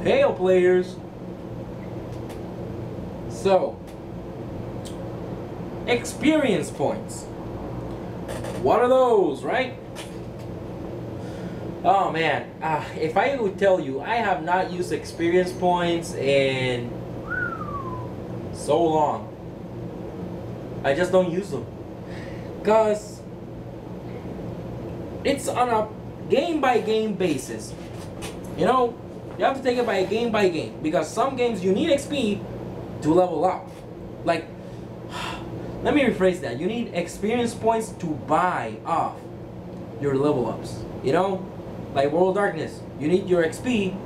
Hail players! So, experience points. What are those, right? Oh man, if I would tell you, I have not used experience points in so long. I just don't use them. Because it's on a game by game basis. You know, you have to take it by game, because some games you need XP to level up. Like, let me rephrase that. You need experience points to buy off your level ups. You know, like World of Darkness, you need your XP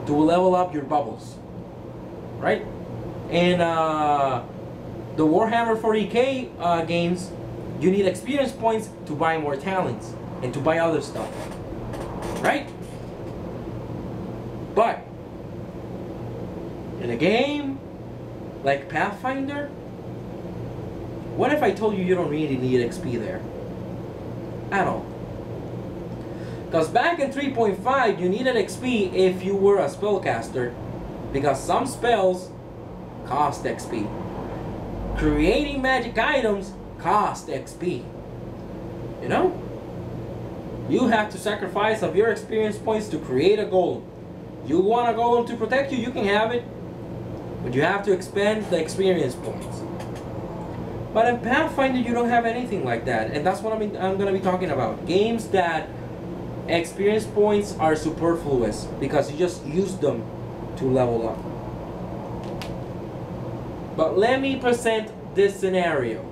to level up your bubbles, right? And the Warhammer 40k games, you need experience points to buy more talents and to buy other stuff, right? But in a game like Pathfinder, what if I told you you don't really need XP there at all? Because back in 3.5 you needed XP if you were a spellcaster, because some spells cost XP. Creating magic items cost XP. You know? You have to sacrifice of your experience points to create a golem. You want a golem to protect you, you can have it, but you have to expend the experience points. But in Pathfinder you don't have anything like that, and that's what I'm going to be talking about. Games that experience points are superfluous because you just use them to level up. But let me present this scenario.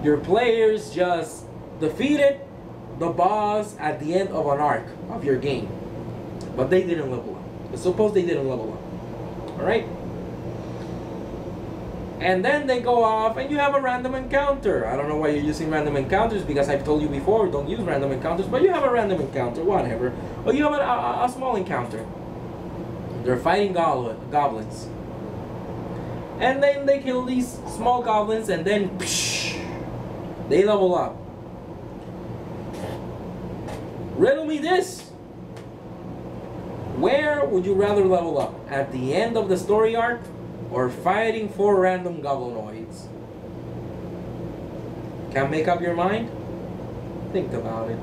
Your players just defeated the boss at the end of an arc of your game, but they didn't level up. Let's suppose they didn't level up. Alright? And then they go off and you have a random encounter. I don't know why you're using random encounters, because I've told you before, don't use random encounters, but you have a random encounter, whatever. Or you have a small encounter. They're fighting goblins. And then they kill these small goblins and then psh, they level up. Riddle me this. Where would you rather level up? At the end of the story arc, or fighting 4 random goblinoids? Can't make up your mind? Think about it.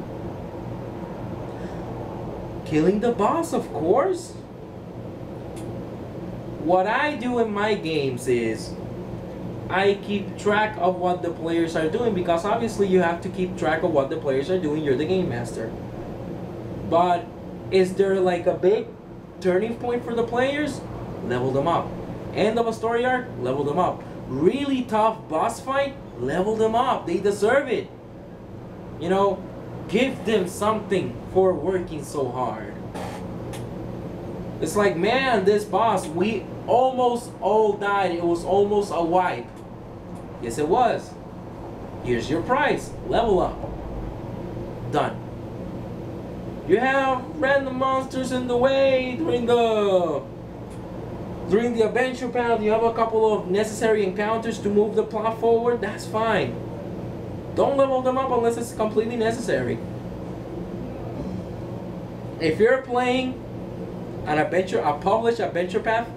Killing the boss, of course. What I do in my games is I keep track of what the players are doing, because obviously you have to keep track of what the players are doing. You're the game master. But is there like a big turning point for the players? Level them up. End of a story arc? Level them up. Really tough boss fight? Level them up. They deserve it. You know, give them something for working so hard. It's like, man, this boss, we almost all died. It was almost a wipe. Yes, it was. Here's your prize. Level up. Done. You have random monsters in the way during the adventure path. You have a couple of necessary encounters to move the plot forward. That's fine. Don't level them up unless it's completely necessary. If you're playing an adventure, a published adventure path,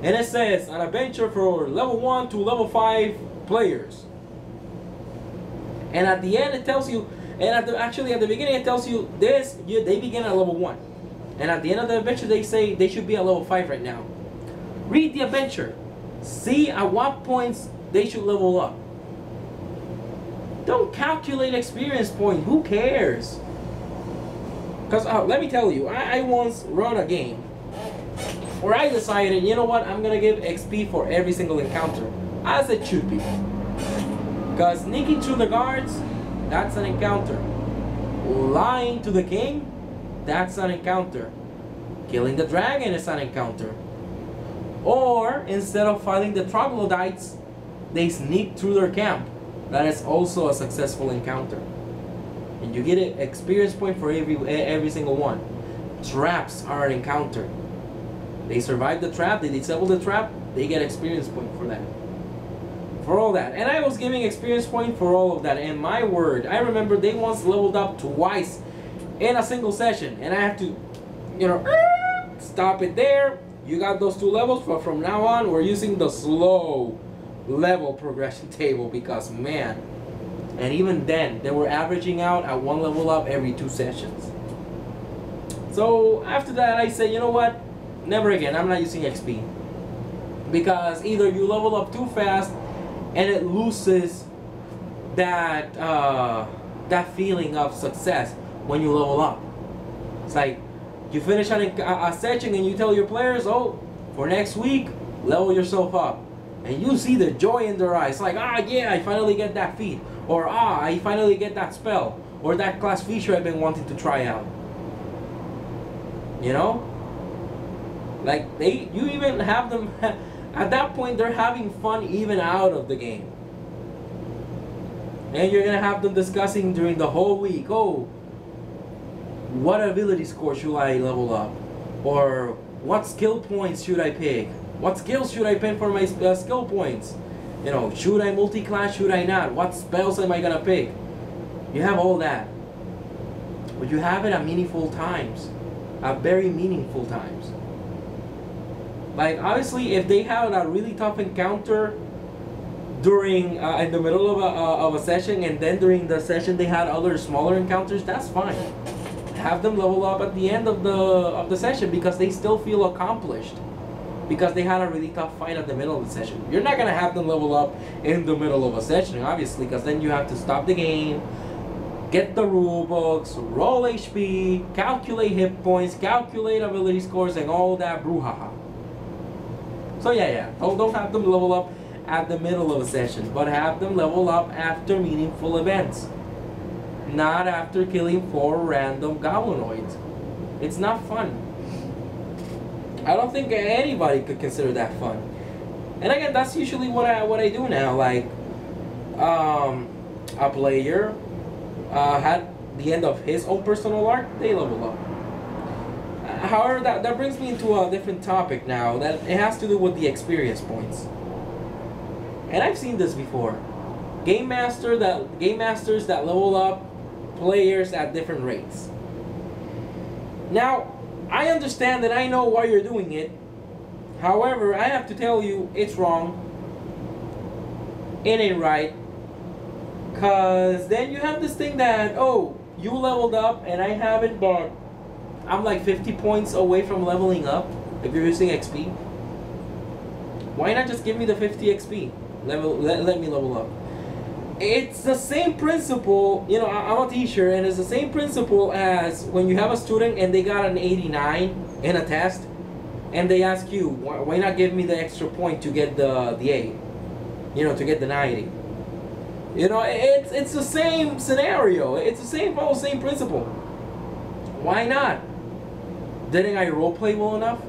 and it says an adventure for level 1 to level 5 players, and at the end it tells you, and actually at the beginning it tells you this, they begin at level 1, and at the end of the adventure they say they should be at level 5 right now. Read the adventure. See at what points they should level up. Don't calculate experience point. Who cares? Because let me tell you, I once run a game where I decided, you know what, I'm going to give XP for every single encounter. As it should be. Because sneaking through the guards, that's an encounter. Lying to the king, that's an encounter. Killing the dragon is an encounter. Or, instead of fighting the troglodytes, they sneak through their camp. That is also a successful encounter. And you get an experience point for every single one. Traps are an encounter. They survive the trap, they disable the trap, they get experience point for that. For all that. And I was giving experience point for all of that. And my word, I remember they once leveled up twice in a single session. And I have to, you know, stop it there. You got those 2 levels, but from now on, we're using the slow level progression table because, man, and even then, they were averaging out at 1 level up every 2 sessions. So after that, I said, you know what? Never again. I'm not using XP. Because either you level up too fast and it loses that that feeling of success when you level up. It's like you finish a session and you tell your players, oh, for next week, level yourself up. And you see the joy in their eyes. Like, ah, yeah, I finally get that feat. Or, ah, I finally get that spell. Or that class feature I've been wanting to try out. You know? Like, you even have them, at that point, they're having fun even out of the game. And you're gonna have them discussing during the whole week, oh, what ability score should I level up? Or what skill points should I pick? What skills should I pick for my skill points? You know, should I multi-class, should I not? What spells am I gonna pick? You have all that. But you have it at meaningful times. At very meaningful times. Like, obviously, if they have a really tough encounter during in the middle of a session, and then during the session they had other smaller encounters, that's fine. Have them level up at the end of the session because they still feel accomplished, because they had a really tough fight at the middle of the session. You're not gonna have them level up in the middle of a session, obviously, because then you have to stop the game, get the rule books, roll HP, calculate hit points, calculate ability scores, and all that brouhaha. So yeah, don't have them level up at the middle of a session, but have them level up after meaningful events. Not after killing 4 random goblinoids. It's not fun. I don't think anybody could consider that fun. And again, that's usually what I do now. Like, a player had the end of his own personal arc, they level up. However, that brings me into a different topic now. That it has to do with the experience points. And I've seen this before. Game masters that level up players at different rates. Now, I understand that I know why you're doing it. However, I have to tell you, it's wrong. It ain't right. Cause then you have this thing that, oh, you leveled up and I haven't, but I'm like 50 points away from leveling up if you're using XP. Why not just give me the 50 XP? Let me level up. It's the same principle, you know, I'm a teacher, and it's the same principle as when you have a student and they got an 89 in a test, and they ask you, why not give me the extra point to get the A? You know, to get the 90. You know, it's the same scenario. It's the same principle. Why not? Didn't I roleplay well enough?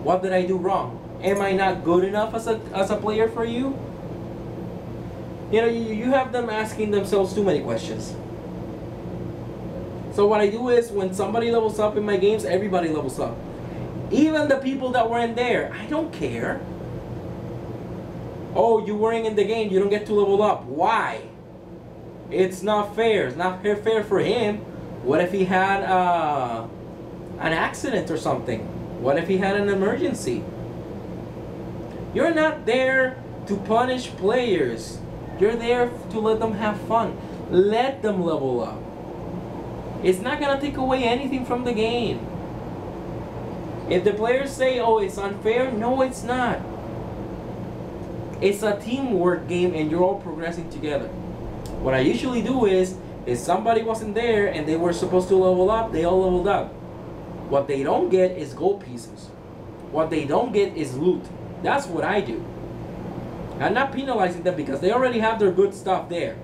What did I do wrong? Am I not good enough as a player for you? You know, you have them asking themselves too many questions. So what I do is, when somebody levels up in my games, everybody levels up. Even the people that weren't there, I don't care. Oh, you weren't in the game, you don't get to level up. Why? It's not fair. It's not fair for him. What if he had an accident or something? What if he had an emergency? You're not there to punish players. You're there to let them have fun. Let them level up. It's not gonna take away anything from the game. If the players say, oh, it's unfair, no, it's not. It's a teamwork game and you're all progressing together. What I usually do is if somebody wasn't there and they were supposed to level up, they all leveled up. What they don't get is gold pieces. What they don't get is loot. That's what I do. I'm not penalizing them because they already have their good stuff there.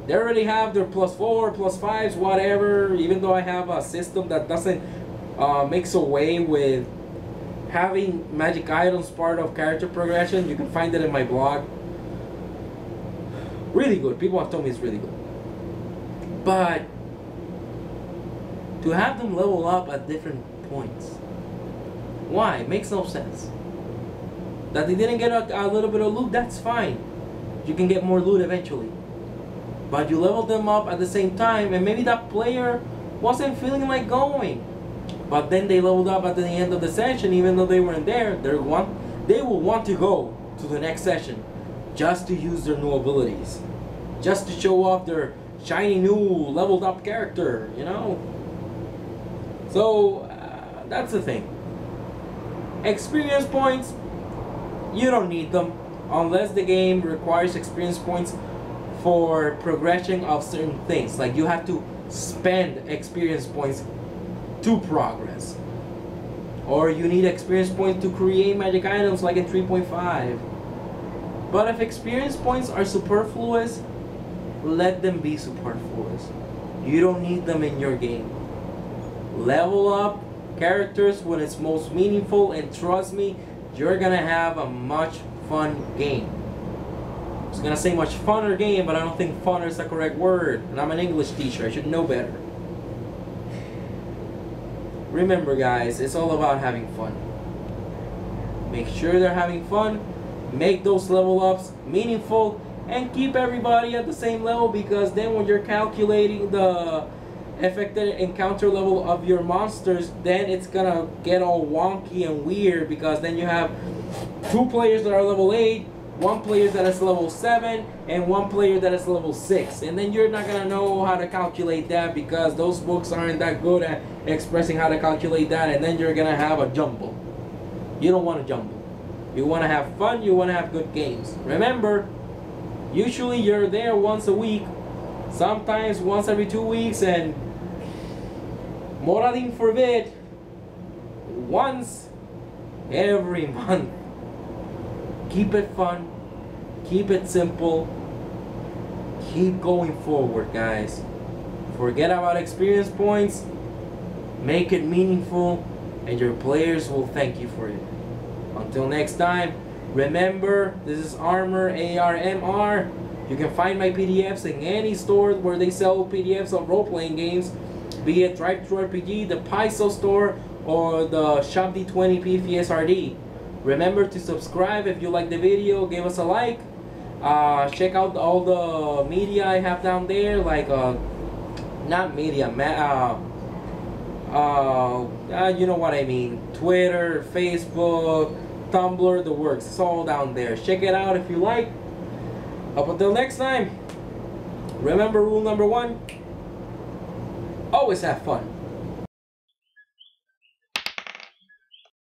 They already have their +4, +5s, whatever, even though I have a system that doesn't mix away with having magic items part of character progression. You can find it in my blog. Really good. People have told me it's really good. But to have them level up at different points, why? It makes no sense. That they didn't get a little bit of loot, that's fine. You can get more loot eventually. But you level them up at the same time, and maybe that player wasn't feeling like going. but then they leveled up at the end of the session, even though they weren't there. They will want to go to the next session just to use their new abilities, just to show off their shiny new leveled up character, you know. So that's the thing. Experience points, you don't need them unless the game requires experience points for progression of certain things. Like you have to spend experience points to progress, or you need experience points to create magic items like in 3.5. But if experience points are superfluous, let them be superfluous. You don't need them in your game. Level up characters when it's most meaningful, and trust me, you're gonna have a much fun game. I was gonna say much funner game, but I don't think funner is the correct word, and I'm an English teacher, I should know better. Remember guys, it's all about having fun. Make sure they're having fun, make those level ups meaningful, and keep everybody at the same level, because then when you're calculating the affected encounter level of your monsters, then it's gonna get all wonky and weird, because then you have 2 players that are level 8, 1 player that is level 7, and 1 player that is level 6, and then you're not gonna know how to calculate that, because those books aren't that good at expressing how to calculate that, and then you're gonna have a jumble. You don't want a jumble. You want to have fun, you want to have good games. Remember, usually you're there once a week, sometimes once every 2 weeks, and more than forbid, once every month. Keep it fun, keep it simple, keep going forward guys. Forget about experience points, make it meaningful, and your players will thank you for it. Until next time, remember, this is ARMR, ARMR. You can find my PDFs in any store where they sell PDFs of role-playing games, be it Drive-Thru RPG, the Paizo store, or the Shop D20 PFSRD. Remember to subscribe if you like the video, give us a like. Check out all the media I have down there, like not media, you know what I mean, Twitter, Facebook, Tumblr, the works. It's all down there. Check it out if you like. Up until next time, remember rule number 1, always have fun.